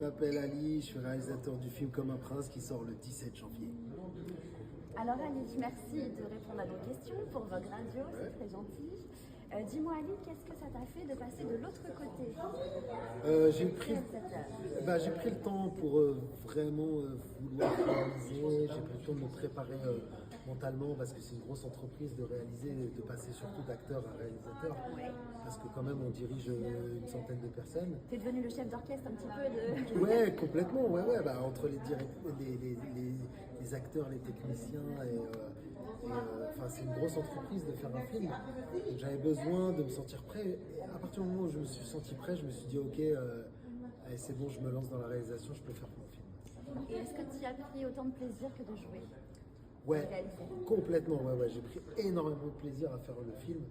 Je m'appelle Ali, je suis réalisateur du film Comme un prince qui sort le 17 janvier. Alors Ali, merci de répondre à nos questions pour Vogue Radio, c'est très gentil. Dis-moi Ali, qu'est-ce que ça t'a fait de passer de l'autre côté? J'ai pris le temps pour vraiment vouloir réaliser, j'ai pris le temps de me préparer mentalement parce que c'est une grosse entreprise de réaliser, de passer surtout d'acteur à réalisateur. Ouais. Parce que quand même on dirige une centaine de personnes. T'es devenu le chef d'orchestre un petit peu de... Ouais, complètement, entre les acteurs, les techniciens c'est une grosse entreprise de faire un film. Donc, j'avais besoin de me sentir prêt. Et à partir du moment où je me suis senti prêt, je me suis dit ok, allez, c'est bon, je me lance dans la réalisation, je peux faire mon film. Et est-ce que tu as pris autant de plaisir que de jouer? Ouais, complètement, j'ai pris énormément de plaisir à faire le film.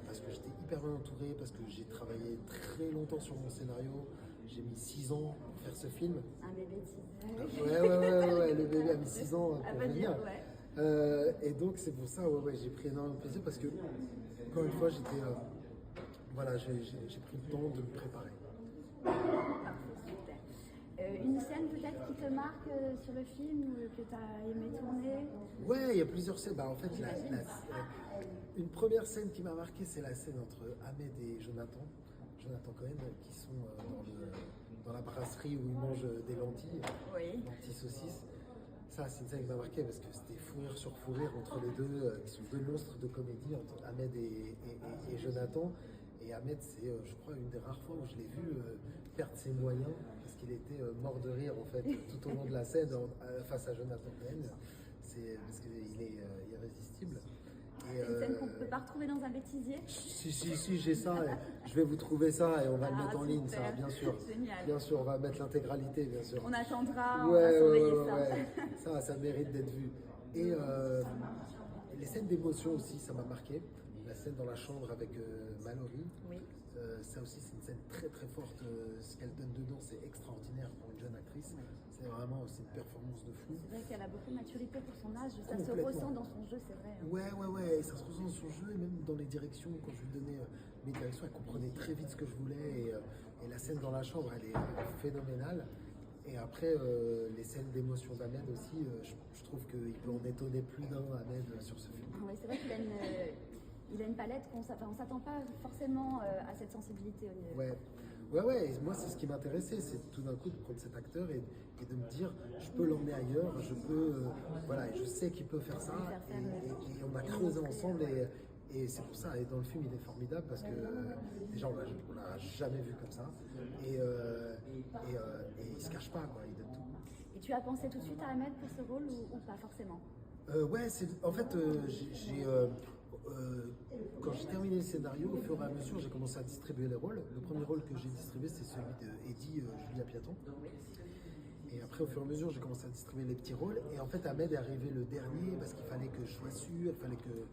Parce que j'étais hyper bien entouré, parce que j'ai travaillé très longtemps sur mon scénario. J'ai mis 6 ans pour faire ce film. Un bébé teaser. Ouais, le bébé a mis 6 ans pour venir. Ouais. Et donc c'est pour ça, j'ai pris énormément de plaisir parce que, encore une fois, j'ai pris le temps de me préparer. Parfait, super. Une scène peut-être qui te marque sur le film que tu as aimé tourner? Ouais, il y a plusieurs scènes. En fait, une première scène qui m'a marqué, c'est la scène entre Ahmed et Jonathan Cohen, qui sont dans la brasserie où ils mangent des lentilles, lentilles saucisses. Ça, c'est une scène qui m'a marqué parce que c'était fou rire sur fou rire entre les deux, qui sont deux monstres de comédie, entre Ahmed et Jonathan. Et Ahmed, c'est, je crois, une des rares fois où je l'ai vu perdre ses moyens parce qu'il était mort de rire en fait tout au long de la scène face à Jonathan Cohen. C'est parce qu'il est irrésistible. C'est une scène qu'on ne peut pas retrouver dans un bêtisier? Si, j'ai ça. Je vais vous trouver ça et on va le mettre en ligne, ça, bien sûr. Génial. Bien sûr, on va mettre l'intégralité, bien sûr. On attendra, on va surveiller ça. Ça mérite d'être vu. Et les scènes d'émotion aussi, ça m'a marqué. La scène dans la chambre avec Mallory, ça aussi c'est une scène très très forte. Ce qu'elle donne dedans, c'est extraordinaire pour une jeune actrice. C'est vraiment une performance de fou. C'est vrai qu'elle a beaucoup de maturité pour son âge, ça se ressent dans son jeu, c'est vrai. Ouais, ça se ressent dans son jeu et même dans les directions. Quand je lui donnais mes directions, elle comprenait très vite ce que je voulais. Et la scène dans la chambre, elle est phénoménale. Et après, les scènes d'émotion d'Ahmed aussi, je trouve qu'il peut en étonner plus d'un, Ahmed, sur ce film. Oui, c'est vrai qu'il a une palette on ne s'attend pas forcément à cette sensibilité. Ouais, et moi c'est ce qui m'intéressait, c'est tout d'un coup de prendre cet acteur et de me dire je peux l'emmener ailleurs, je peux, je sais qu'il peut faire ça et on a creusé ensemble et c'est pour ça, et dans le film il est formidable parce que déjà on l'a jamais vu comme ça et il se cache pas quoi, il donne tout. Et tu as pensé tout de suite à Ahmed pour ce rôle ou pas forcément? Quand j'ai terminé le scénario, au fur et à mesure, j'ai commencé à distribuer les rôles. Le premier rôle que j'ai distribué, c'est celui d'Eddie Julia Piaton. Et après, au fur et à mesure, j'ai commencé à distribuer les petits rôles. Et en fait, Ahmed est arrivé le dernier parce qu'il fallait que je sois sûr, il fallait que...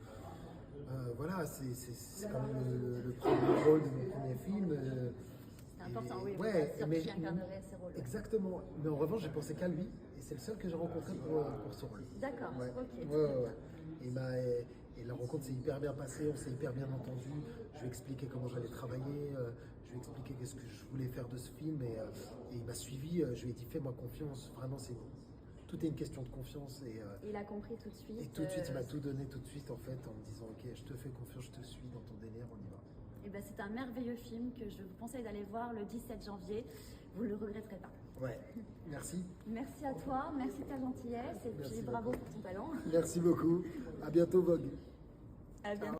c'est quand même le premier rôle de mon premier film. C'est important, oui, mais qui incarnerait ces rôles. Exactement. Mais en revanche, j'ai pensé qu'à lui, et c'est le seul que j'ai rencontré pour ce rôle. D'accord, ok. Et la rencontre s'est hyper bien passée, on s'est hyper bien entendu. Je lui ai expliqué comment j'allais travailler, je lui ai expliqué qu'est-ce que je voulais faire de ce film, et il m'a suivi. Je lui ai dit fais-moi confiance, vraiment c'est bon. Tout est une question de confiance. Et il a compris tout de suite. Et tout de suite, il m'a tout donné tout de suite en fait, en me disant ok, je te fais confiance, je te suis dans ton délire, on y va. C'est un merveilleux film que je vous conseille d'aller voir le 17 janvier. Vous ne le regretterez pas. Ouais, merci. Merci à toi, merci de ta gentillesse et puis bravo pour ton talent. Merci beaucoup. À bientôt, Vogue. À bientôt.